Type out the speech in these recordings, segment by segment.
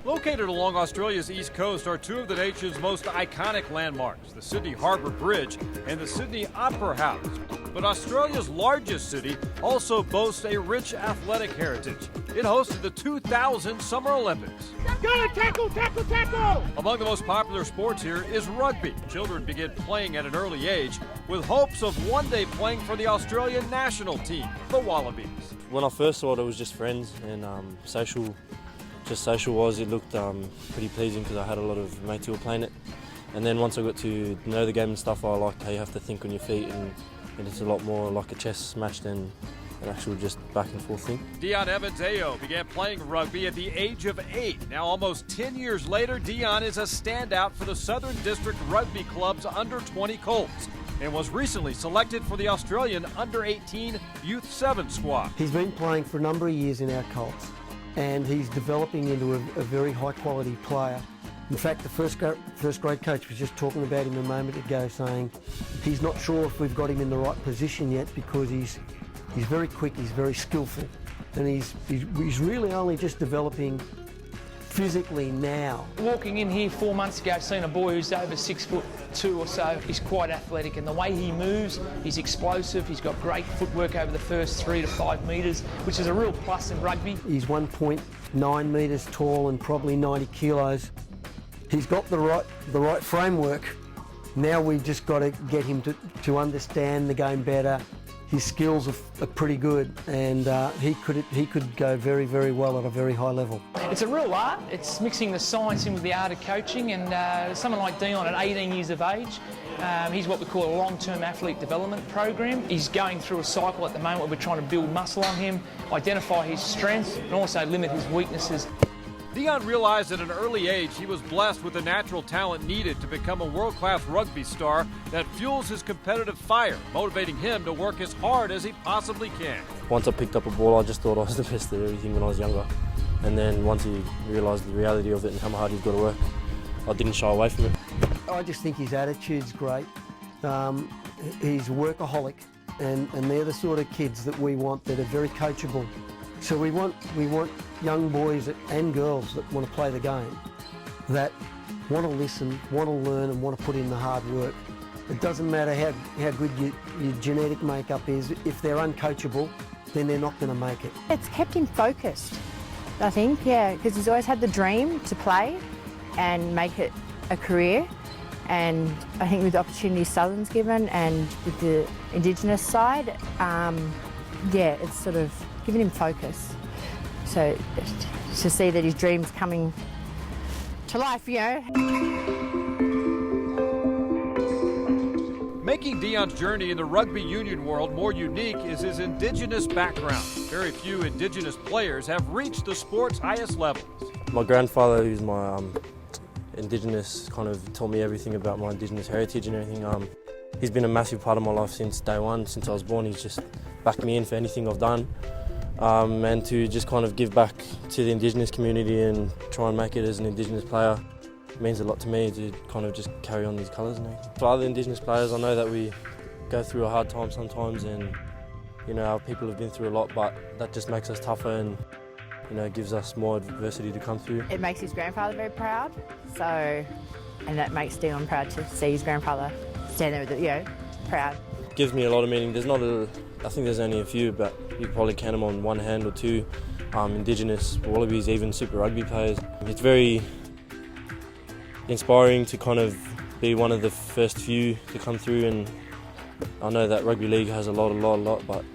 Located along Australia's east coast are two of the nation's most iconic landmarks, the Sydney Harbour Bridge and the Sydney Opera House. But Australia's largest city also boasts a rich athletic heritage. It hosted the 2000 Summer Olympics. Go, tackle, tackle, tackle! Among the most popular sports here is rugby. Children begin playing at an early age with hopes of one day playing for the Australian national team, the Wallabies. When I first saw it, it was just friends and social-wise, it looked pretty pleasing because I had a lot of mates who were playing it. And then once I got to know the game and stuff, I liked how you have to think on your feet and it's a lot more like a chess match than an actual just back and forth thing. Deon Evans-Ao began playing rugby at the age of 8. Now almost 10 years later, Dion is a standout for the Southern District Rugby Club's under-20 Colts and was recently selected for the Australian under-18 Youth 7 squad. He's been playing for a number of years in our Colts and he's developing into a very high-quality player. In fact, the first grade coach was just talking about him a moment ago, saying he's not sure if we've got him in the right position yet because he's very quick, he's very skillful, and he's really only just developing physically now. Walking in here 4 months ago, seen a boy who's over 6'2" or so. He's quite athletic, and the way he moves, he's explosive. He's got great footwork over the first 3 to 5 metres, which is a real plus in rugby. He's 1.9 metres tall and probably 90 kilos. He's got the right framework. Now we've just got to get him to understand the game better. His skills are pretty good, and he could go very, very well at a very high level. It's a real art. It's mixing the science in with the art of coaching, and someone like Dion at 18 years of age, he's what we call a long-term athlete development program. He's going through a cycle at the moment where we're trying to build muscle on him, identify his strengths, and also limit his weaknesses. Dion realized at an early age he was blessed with the natural talent needed to become a world-class rugby star that fuels his competitive fire, motivating him to work as hard as he possibly can. Once I picked up a ball, I just thought I was the best at everything when I was younger. And then once he realised the reality of it and how hard he's got to work, I didn't shy away from it. I just think his attitude's great. He's a workaholic, and they're the sort of kids that we want that are very coachable. So we want young boys and girls that want to play the game, that want to listen, want to learn and want to put in the hard work. It doesn't matter how good your genetic makeup is. If they're uncoachable, then they're not going to make it. It's kept him focused, I think, yeah, because he's always had the dream to play and make it a career. And I think with the opportunities Southern's given and with the Indigenous side, yeah, it's sort of given him focus. So to see that his dream's coming to life, you know. Making Dion's journey in the rugby union world more unique is his Indigenous background. Very few Indigenous players have reached the sport's highest levels. My grandfather, who's my Indigenous, kind of taught me everything about my Indigenous heritage and everything. He's been a massive part of my life since day one, since I was born. He's just backed me in for anything I've done. And to just kind of give back to the Indigenous community and try and make it as an Indigenous player means a lot to me, to kind of just carry on these colours and everything. For other Indigenous players, I know that we go through a hard time sometimes, and you know, our people have been through a lot, but that just makes us tougher and, you know, gives us more adversity to come through. It makes his grandfather very proud, and that makes Dion proud to see his grandfather stand there with it, you know, proud. Gives me a lot of meaning. I think there's only a few, but you probably count them on one hand or two. Indigenous Wallabies, even Super Rugby players. It's very inspiring to kind of be one of the first few to come through, and I know that rugby league has a lot, but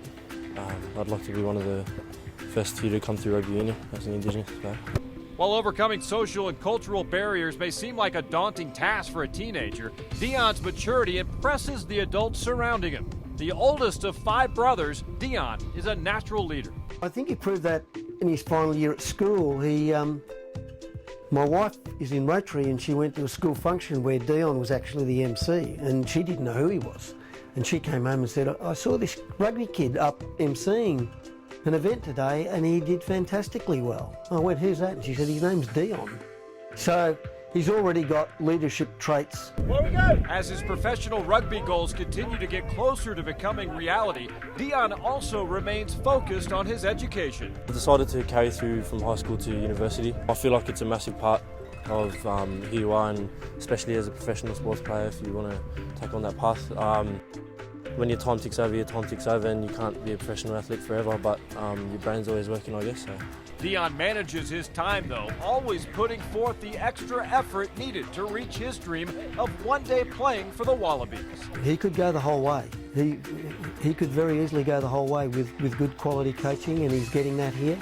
I'd like to be one of the first few to come through rugby union as an Indigenous player. While overcoming social and cultural barriers may seem like a daunting task for a teenager, Dion's maturity impresses the adults surrounding him. The oldest of 5 brothers, Dion is a natural leader. I think he proved that in his final year at school. My wife is in Rotary, and she went to a school function where Dion was actually the MC, and she didn't know who he was. And she came home and said, I saw this rugby kid up MCing an event today and he did fantastically well. I went, who's that? And she said, his name's Dion. So He's already got leadership traits. Where we go? As his professional rugby goals continue to get closer to becoming reality, Dion also remains focused on his education. I decided to carry through from high school to university. I feel like it's a massive part of who you are, and especially as a professional sports player if you want to take on that path. When your time ticks over, and you can't be a professional athlete forever, but your brain's always working, I guess. So. Dion manages his time, though, always putting forth the extra effort needed to reach his dream of one day playing for the Wallabies. He could go the whole way. He could very easily go the whole way with good quality coaching, and he's getting that here.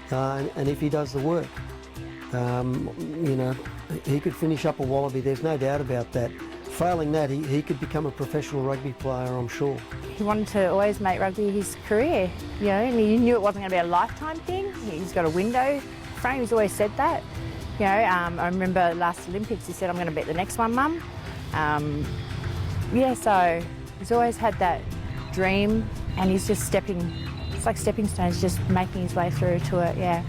And if he does the work, you know, he could finish up a Wallaby, there's no doubt about that. Failing that, he could become a professional rugby player, I'm sure. He wanted to always make rugby his career, you know, and he knew it wasn't going to be a lifetime thing. He's got a window frame, he's always said that. You know, I remember last Olympics he said, I'm going to bet the next one, Mum. Yeah, so he's always had that dream, and he's just it's like stepping stones, just making his way through to it, yeah.